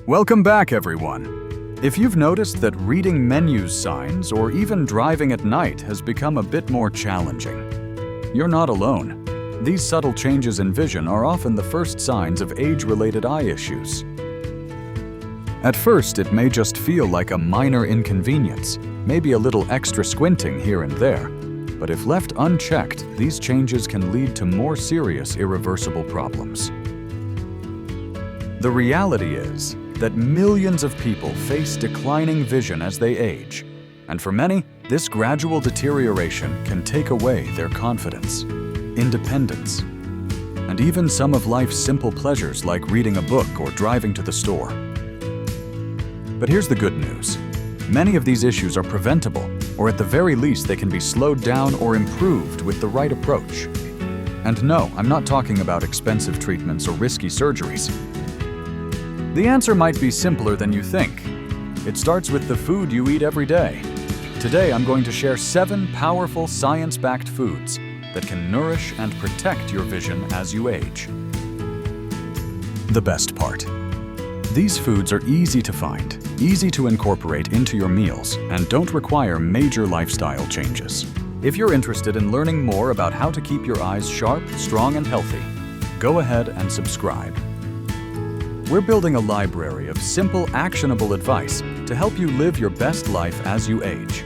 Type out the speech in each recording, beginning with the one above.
Welcome back, everyone. If you've noticed that reading menu signs or even driving at night has become a bit more challenging, you're not alone. These subtle changes in vision are often the first signs of age-related eye issues. At first, it may just feel like a minor inconvenience, maybe a little extra squinting here and there. But if left unchecked, these changes can lead to more serious, irreversible problems. The reality is that millions of people face declining vision as they age. And for many, this gradual deterioration can take away their confidence, independence, and even some of life's simple pleasures like reading a book or driving to the store. But here's the good news. Many of these issues are preventable, or at the very least they can be slowed down or improved with the right approach. And no, I'm not talking about expensive treatments or risky surgeries. The answer might be simpler than you think. It starts with the food you eat every day. Today I'm going to share 7 powerful science-backed foods that can nourish and protect your vision as you age. The best part. These foods are easy to find, easy to incorporate into your meals, and don't require major lifestyle changes. If you're interested in learning more about how to keep your eyes sharp, strong, and healthy, go ahead and subscribe. We're building a library of simple, actionable advice to help you live your best life as you age.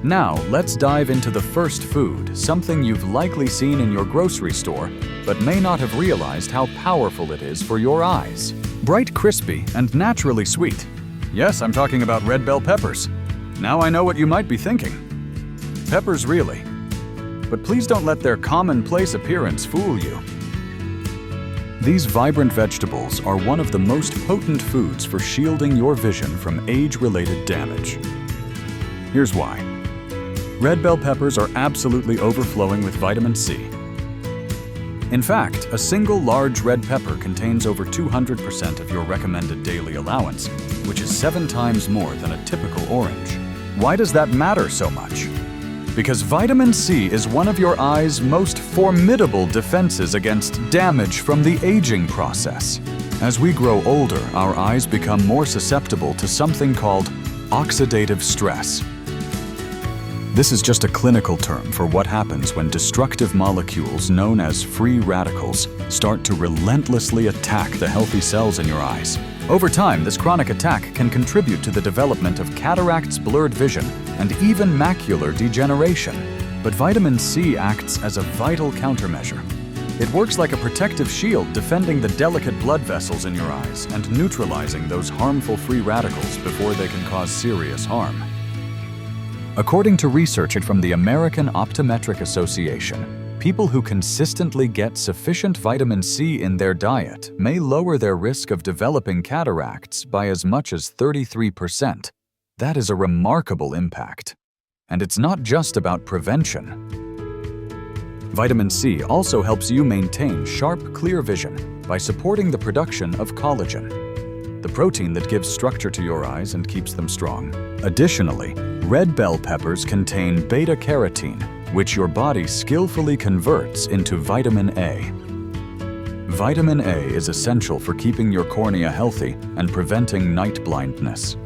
Now, let's dive into the first food, something you've likely seen in your grocery store, but may not have realized how powerful it is for your eyes. Bright, crispy, and naturally sweet. Yes, I'm talking about red bell peppers. Now I know what you might be thinking. Peppers really. But please don't let their commonplace appearance fool you. These vibrant vegetables are one of the most potent foods for shielding your vision from age-related damage. Here's why. Red bell peppers are absolutely overflowing with vitamin C. In fact, a single large red pepper contains over 200% of your recommended daily allowance, which is 7 times more than a typical orange. Why does that matter so much? Because vitamin C is one of your eye's most formidable defenses against damage from the aging process. As we grow older, our eyes become more susceptible to something called oxidative stress. This is just a clinical term for what happens when destructive molecules known as free radicals start to relentlessly attack the healthy cells in your eyes. Over time, this chronic attack can contribute to the development of cataracts, blurred vision, and even macular degeneration. But vitamin C acts as a vital countermeasure. It works like a protective shield, defending the delicate blood vessels in your eyes and neutralizing those harmful free radicals before they can cause serious harm. According to research from the American Optometric Association, people who consistently get sufficient vitamin C in their diet may lower their risk of developing cataracts by as much as 33%. That is a remarkable impact. And it's not just about prevention. Vitamin C also helps you maintain sharp, clear vision by supporting the production of collagen, the protein that gives structure to your eyes and keeps them strong. Additionally, red bell peppers contain beta-carotene, which your body skillfully converts into vitamin A. Vitamin A is essential for keeping your cornea healthy and preventing night blindness.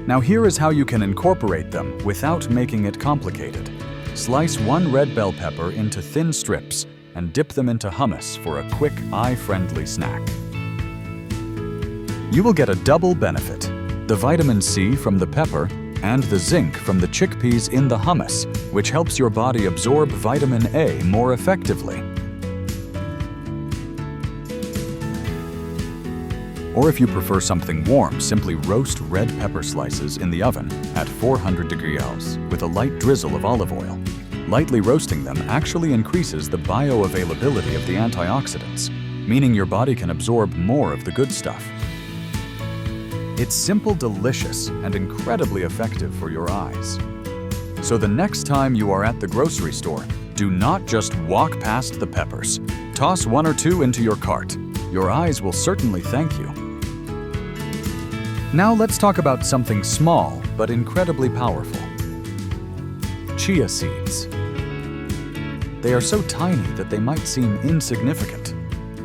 Now here is how you can incorporate them without making it complicated. Slice 1 red bell pepper into thin strips and dip them into hummus for a quick, eye-friendly snack. You will get a double benefit: the vitamin C from the pepper and the zinc from the chickpeas in the hummus, which helps your body absorb vitamin A more effectively. Or if you prefer something warm, simply roast red pepper slices in the oven at 400 degrees with a light drizzle of olive oil. Lightly roasting them actually increases the bioavailability of the antioxidants, meaning your body can absorb more of the good stuff. It's simple, delicious, and incredibly effective for your eyes. So the next time you are at the grocery store, do not just walk past the peppers. Toss 1 or 2 into your cart. Your eyes will certainly thank you. Now let's talk about something small but incredibly powerful. Chia seeds. They are so tiny that they might seem insignificant.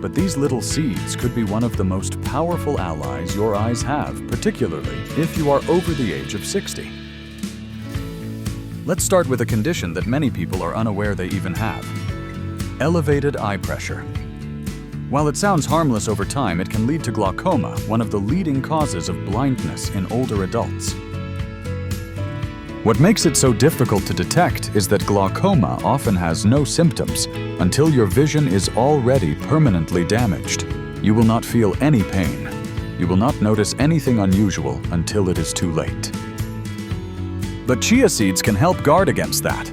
But these little seeds could be one of the most powerful allies your eyes have, particularly if you are over the age of 60. Let's start with a condition that many people are unaware they even have: elevated eye pressure. While it sounds harmless over time, it can lead to glaucoma, one of the leading causes of blindness in older adults. What makes it so difficult to detect is that glaucoma often has no symptoms until your vision is already permanently damaged. You will not feel any pain. You will not notice anything unusual until it is too late. But chia seeds can help guard against that.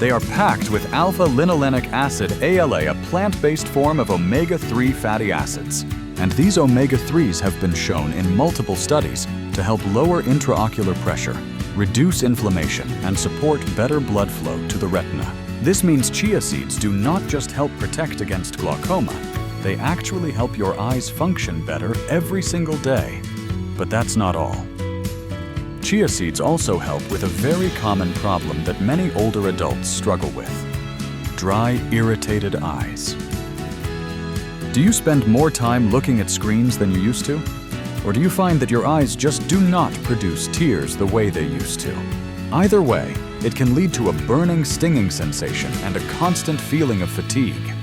They are packed with alpha-linolenic acid, ALA, a plant-based form of omega-3 fatty acids. And these omega-3s have been shown in multiple studies to help lower intraocular pressure, reduce inflammation, and support better blood flow to the retina. This means chia seeds do not just help protect against glaucoma, they actually help your eyes function better every single day. But that's not all. Chia seeds also help with a very common problem that many older adults struggle with: dry, irritated eyes. Do you spend more time looking at screens than you used to? Or do you find that your eyes just do not produce tears the way they used to? Either way, it can lead to a burning, stinging sensation and a constant feeling of fatigue.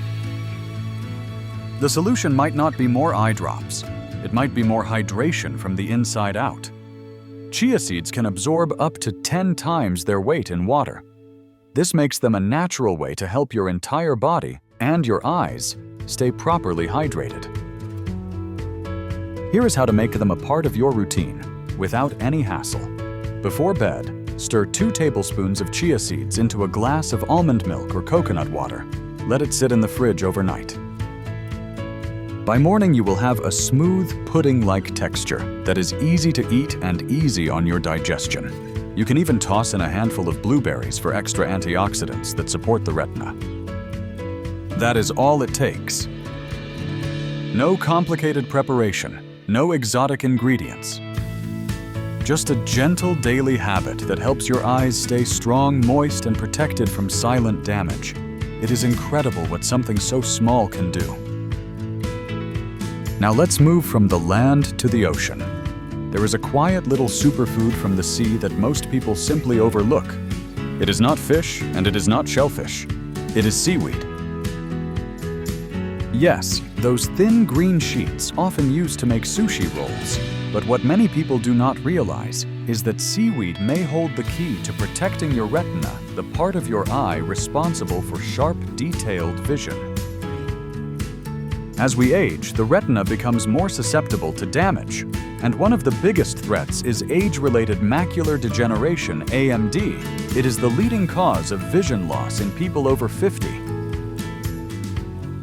The solution might not be more eye drops. It might be more hydration from the inside out. Chia seeds can absorb up to 10 times their weight in water. This makes them a natural way to help your entire body and your eyes stay properly hydrated. Here is how to make them a part of your routine without any hassle. Before bed, stir 2 tablespoons of chia seeds into a glass of almond milk or coconut water. Let it sit in the fridge overnight. By morning, you will have a smooth, pudding-like texture that is easy to eat and easy on your digestion. You can even toss in a handful of blueberries for extra antioxidants that support the retina. That is all it takes. No complicated preparation, no exotic ingredients. Just a gentle daily habit that helps your eyes stay strong, moist, and protected from silent damage. It is incredible what something so small can do. Now let's move from the land to the ocean. There is a quiet little superfood from the sea that most people simply overlook. It is not fish and it is not shellfish. It is seaweed. Yes, those thin green sheets often used to make sushi rolls. But what many people do not realize is that seaweed may hold the key to protecting your retina, the part of your eye responsible for sharp, detailed vision. As we age, the retina becomes more susceptible to damage, and one of the biggest threats is age-related macular degeneration, AMD. It is the leading cause of vision loss in people over 50.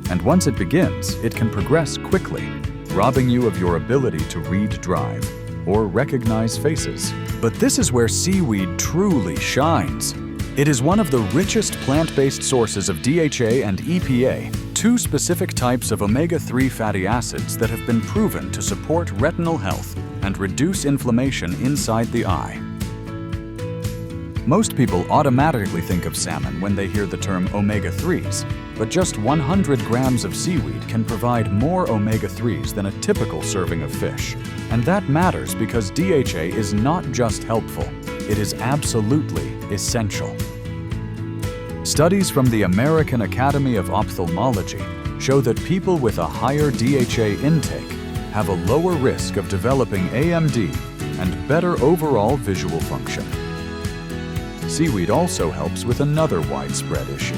And once it begins, it can progress quickly, robbing you of your ability to read, drive, or recognize faces. But this is where seaweed truly shines. It is one of the richest plant-based sources of DHA and EPA, 2 specific types of omega-3 fatty acids that have been proven to support retinal health and reduce inflammation inside the eye. Most people automatically think of salmon when they hear the term omega-3s, but just 100 grams of seaweed can provide more omega-3s than a typical serving of fish. And that matters because DHA is not just helpful, it is absolutely essential. Studies from the American Academy of Ophthalmology show that people with a higher DHA intake have a lower risk of developing AMD and better overall visual function. Seaweed also helps with another widespread issue: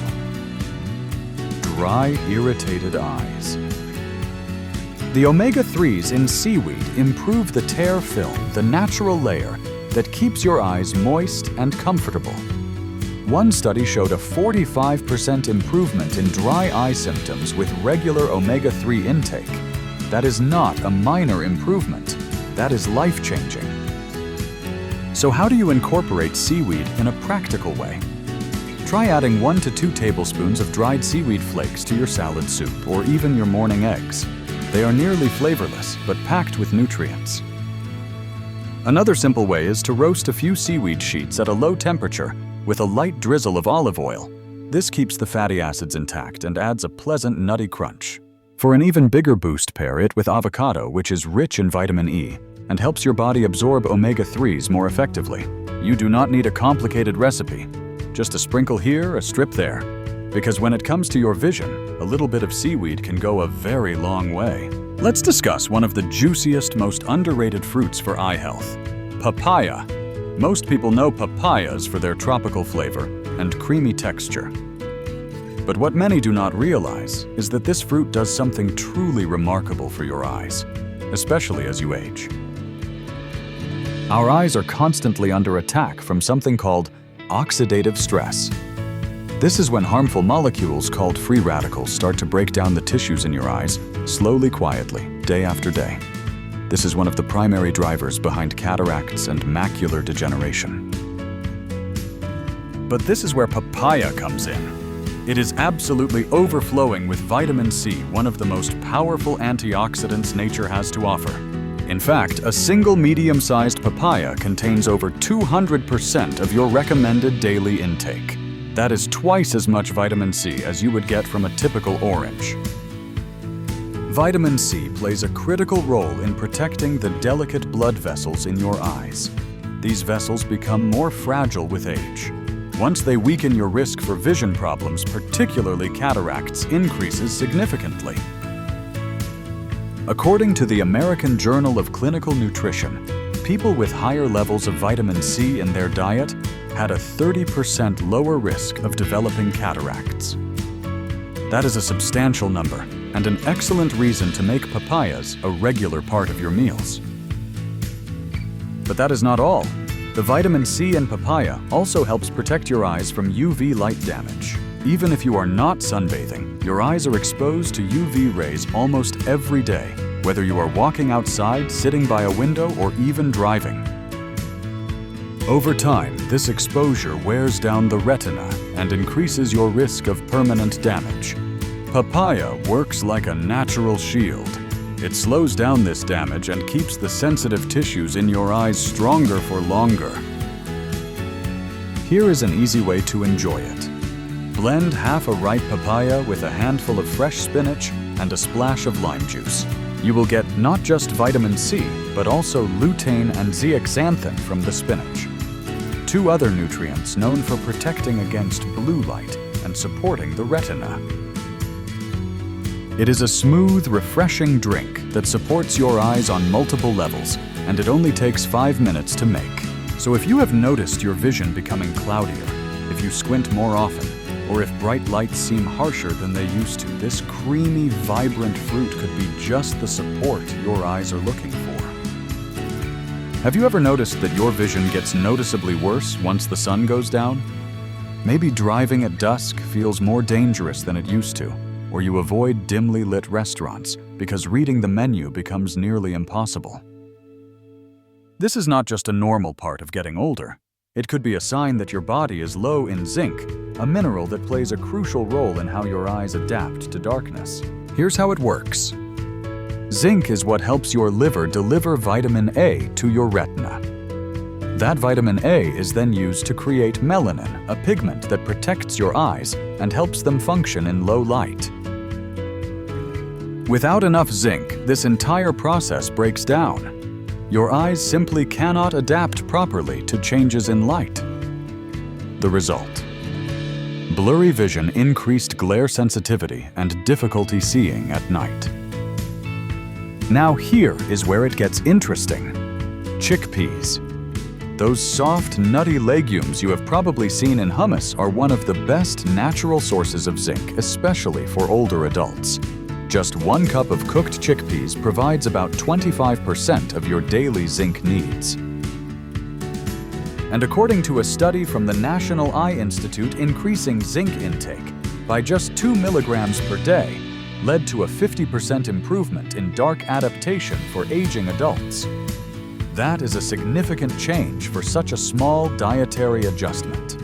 dry, irritated eyes. The omega-3s in seaweed improve the tear film, the natural layer that keeps your eyes moist and comfortable. One study showed a 45% improvement in dry eye symptoms with regular omega-3 intake. That is not a minor improvement. That is life-changing. So how do you incorporate seaweed in a practical way? Try adding 1 to 2 tablespoons of dried seaweed flakes to your salad soup or even your morning eggs. They are nearly flavorless, but packed with nutrients. Another simple way is to roast a few seaweed sheets at a low temperature with a light drizzle of olive oil. This keeps the fatty acids intact and adds a pleasant nutty crunch. For an even bigger boost, pair it with avocado, which is rich in vitamin E and helps your body absorb omega-3s more effectively. You do not need a complicated recipe. Just a sprinkle here, a strip there. Because when it comes to your vision, a little bit of seaweed can go a very long way. Let's discuss one of the juiciest, most underrated fruits for eye health: papaya. Most people know papayas for their tropical flavor and creamy texture. But what many do not realize is that this fruit does something truly remarkable for your eyes, especially as you age. Our eyes are constantly under attack from something called oxidative stress. This is when harmful molecules called free radicals start to break down the tissues in your eyes, slowly, quietly, day after day. This is one of the primary drivers behind cataracts and macular degeneration. But this is where papaya comes in. It is absolutely overflowing with vitamin C, one of the most powerful antioxidants nature has to offer. In fact, a single medium-sized papaya contains over 200% of your recommended daily intake. That is twice as much vitamin C as you would get from a typical orange. Vitamin C plays a critical role in protecting the delicate blood vessels in your eyes. These vessels become more fragile with age. Once they weaken, your risk for vision problems, particularly cataracts, increases significantly. According to the American Journal of Clinical Nutrition, people with higher levels of vitamin C in their diet had a 30% lower risk of developing cataracts. That is a substantial number and an excellent reason to make papayas a regular part of your meals. But that is not all. The vitamin C in papaya also helps protect your eyes from UV light damage. Even if you are not sunbathing, your eyes are exposed to UV rays almost every day, whether you are walking outside, sitting by a window, or even driving. Over time, this exposure wears down the retina and increases your risk of permanent damage. Papaya works like a natural shield. It slows down this damage and keeps the sensitive tissues in your eyes stronger for longer. Here is an easy way to enjoy it. Blend half a ripe papaya with a handful of fresh spinach and a splash of lime juice. You will get not just vitamin C, but also lutein and zeaxanthin from the spinach, two other nutrients known for protecting against blue light and supporting the retina. It is a smooth, refreshing drink that supports your eyes on multiple levels, and it only takes 5 minutes to make. So if you have noticed your vision becoming cloudier, if you squint more often, or if bright lights seem harsher than they used to, this creamy, vibrant fruit could be just the support your eyes are looking for. Have you ever noticed that your vision gets noticeably worse once the sun goes down? Maybe driving at dusk feels more dangerous than it used to, or you avoid dimly lit restaurants because reading the menu becomes nearly impossible. This is not just a normal part of getting older. It could be a sign that your body is low in zinc, a mineral that plays a crucial role in how your eyes adapt to darkness. Here's how it works. Zinc is what helps your liver deliver vitamin A to your retina. That vitamin A is then used to create melanin, a pigment that protects your eyes and helps them function in low light. Without enough zinc, this entire process breaks down. Your eyes simply cannot adapt properly to changes in light. The result: blurry vision, increased glare sensitivity, and difficulty seeing at night. Now here is where it gets interesting. Chickpeas. Those soft, nutty legumes you have probably seen in hummus are one of the best natural sources of zinc, especially for older adults. Just 1 cup of cooked chickpeas provides about 25% of your daily zinc needs. And according to a study from the National Eye Institute, increasing zinc intake by just 2 milligrams per day led to a 50% improvement in dark adaptation for aging adults. That is a significant change for such a small dietary adjustment.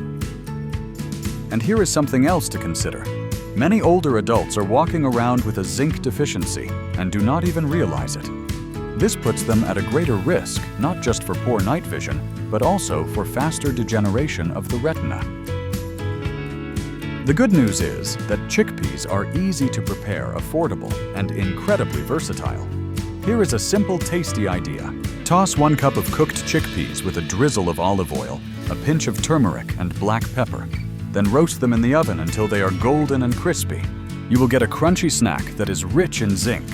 And here is something else to consider. Many older adults are walking around with a zinc deficiency and do not even realize it. This puts them at a greater risk, not just for poor night vision, but also for faster degeneration of the retina. The good news is that chickpeas are easy to prepare, affordable, and incredibly versatile. Here is a simple, tasty idea. Toss 1 cup of cooked chickpeas with a drizzle of olive oil, a pinch of turmeric, and black pepper. Then roast them in the oven until they are golden and crispy. You will get a crunchy snack that is rich in zinc.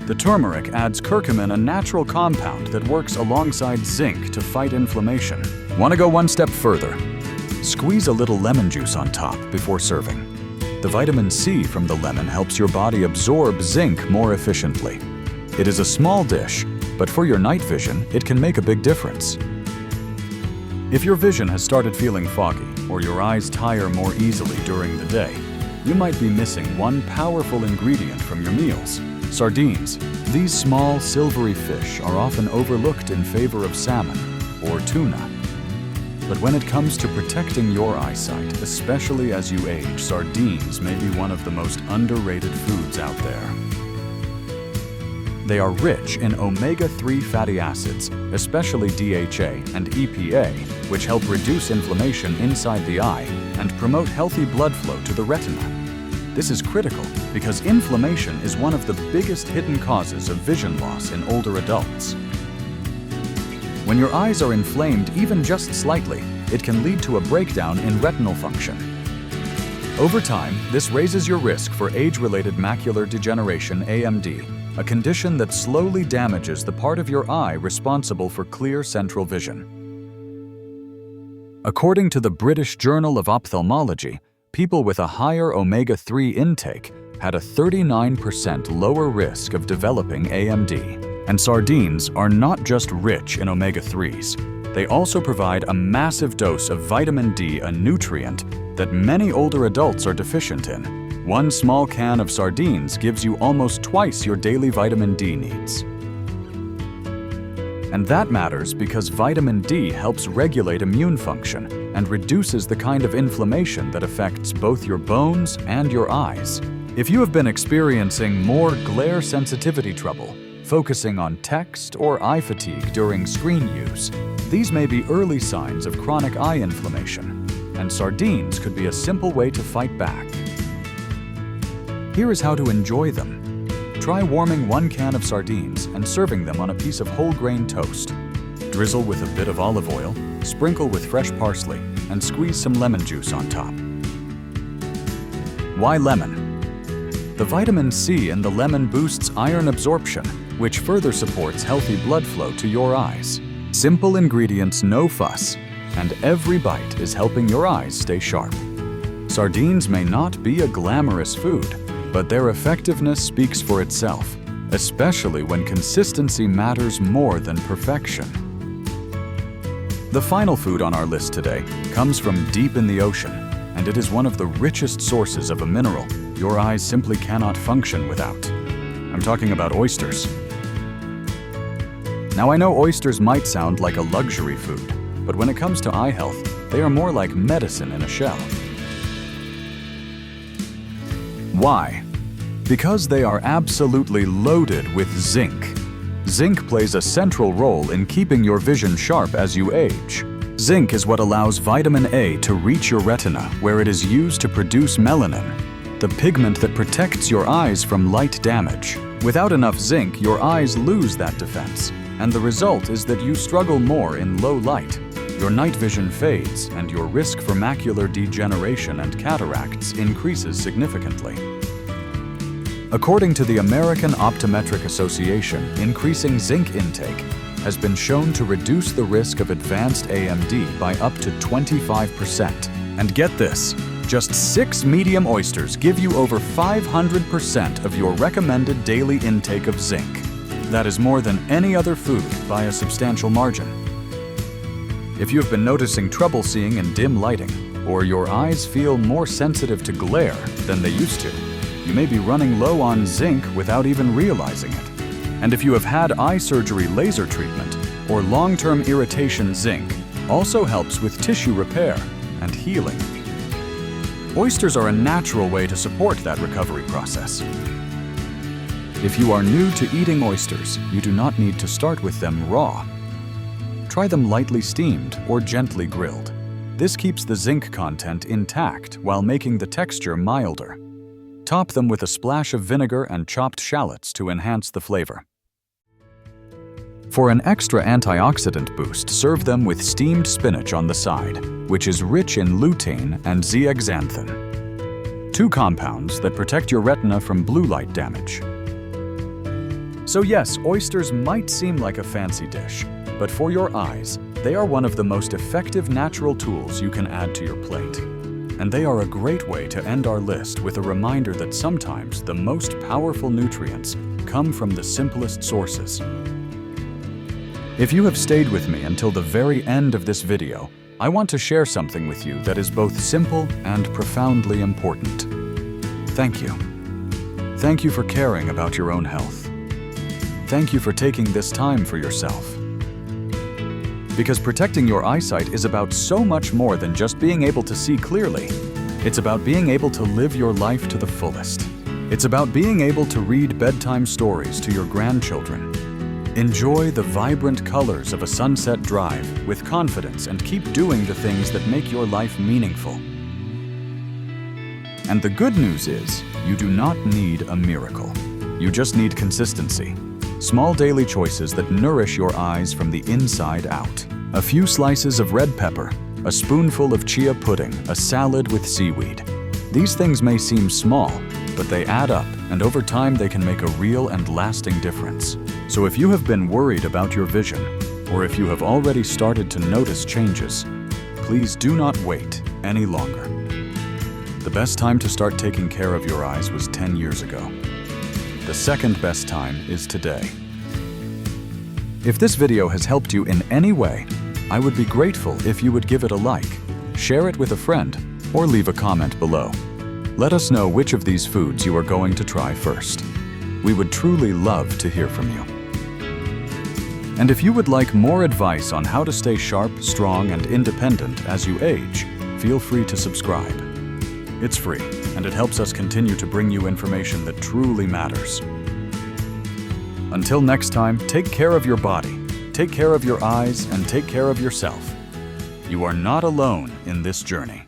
The turmeric adds curcumin, a natural compound that works alongside zinc to fight inflammation. Want to go one step further? Squeeze a little lemon juice on top before serving. The vitamin C from the lemon helps your body absorb zinc more efficiently. It is a small dish, but for your night vision, it can make a big difference. If your vision has started feeling foggy or your eyes tire more easily during the day, you might be missing one powerful ingredient from your meals: sardines. These small, silvery fish are often overlooked in favor of salmon or tuna. But when it comes to protecting your eyesight, especially as you age, sardines may be one of the most underrated foods out there. They are rich in omega-3 fatty acids, especially DHA and EPA, which help reduce inflammation inside the eye and promote healthy blood flow to the retina. This is critical because inflammation is one of the biggest hidden causes of vision loss in older adults. When your eyes are inflamed even just slightly, it can lead to a breakdown in retinal function. Over time, this raises your risk for age-related macular degeneration, AMD, a condition that slowly damages the part of your eye responsible for clear central vision. According to the British Journal of Ophthalmology, people with a higher omega-3 intake had a 39% lower risk of developing AMD. And sardines are not just rich in omega-3s. They also provide a massive dose of vitamin D, a nutrient that many older adults are deficient in. 1 small can of sardines gives you almost twice your daily vitamin D needs. And that matters because vitamin D helps regulate immune function and reduces the kind of inflammation that affects both your bones and your eyes. If you have been experiencing more glare sensitivity trouble, focusing on text or eye fatigue during screen use, these may be early signs of chronic eye inflammation, and sardines could be a simple way to fight back. Here is how to enjoy them. Try warming 1 can of sardines and serving them on a piece of whole grain toast. Drizzle with a bit of olive oil, sprinkle with fresh parsley, and squeeze some lemon juice on top. Why lemon? The vitamin C in the lemon boosts iron absorption, which further supports healthy blood flow to your eyes. Simple ingredients, no fuss, and every bite is helping your eyes stay sharp. Sardines may not be a glamorous food, but their effectiveness speaks for itself, especially when consistency matters more than perfection. The final food on our list today comes from deep in the ocean, and it is one of the richest sources of a mineral your eyes simply cannot function without. I'm talking about oysters. Now, I know oysters might sound like a luxury food, but when it comes to eye health, they are more like medicine in a shell. Why? Because they are absolutely loaded with zinc. Zinc plays a central role in keeping your vision sharp as you age. Zinc is what allows vitamin A to reach your retina, where it is used to produce melanin, the pigment that protects your eyes from light damage. Without enough zinc, your eyes lose that defense, and the result is that you struggle more in low light. Your night vision fades, and your risk for macular degeneration and cataracts increases significantly. According to the American Optometric Association, increasing zinc intake has been shown to reduce the risk of advanced AMD by up to 25%. And get this, just 6 medium oysters give you over 500% of your recommended daily intake of zinc. That is more than any other food by a substantial margin. If you have been noticing trouble seeing in dim lighting, or your eyes feel more sensitive to glare than they used to, you may be running low on zinc without even realizing it. And if you have had eye surgery, laser treatment, or long-term irritation, zinc also helps with tissue repair and healing. Oysters are a natural way to support that recovery process. If you are new to eating oysters, you do not need to start with them raw. Try them lightly steamed or gently grilled. This keeps the zinc content intact while making the texture milder. Top them with a splash of vinegar and chopped shallots to enhance the flavor. For an extra antioxidant boost, serve them with steamed spinach on the side, which is rich in lutein and zeaxanthin, two compounds that protect your retina from blue light damage. So yes, oysters might seem like a fancy dish, but for your eyes, they are one of the most effective natural tools you can add to your plate. And they are a great way to end our list with a reminder that sometimes the most powerful nutrients come from the simplest sources. If you have stayed with me until the very end of this video, I want to share something with you that is both simple and profoundly important. Thank you. Thank you for caring about your own health. Thank you for taking this time for yourself. Because protecting your eyesight is about so much more than just being able to see clearly. It's about being able to live your life to the fullest. It's about being able to read bedtime stories to your grandchildren. Enjoy the vibrant colors of a sunset drive with confidence and keep doing the things that make your life meaningful. And the good news is, you do not need a miracle. You just need consistency. Small daily choices that nourish your eyes from the inside out. A few slices of red pepper, a spoonful of chia pudding, a salad with seaweed. These things may seem small, but they add up, and over time they can make a real and lasting difference. So if you have been worried about your vision, or if you have already started to notice changes, please do not wait any longer. The best time to start taking care of your eyes was 10 years ago. The second best time is today. If this video has helped you in any way, I would be grateful if you would give it a like, share it with a friend, or leave a comment below. Let us know which of these foods you are going to try first. We would truly love to hear from you. And if you would like more advice on how to stay sharp, strong, and independent as you age, feel free to subscribe. It's free, and it helps us continue to bring you information that truly matters. Until next time, take care of your body, take care of your eyes, and take care of yourself. You are not alone in this journey.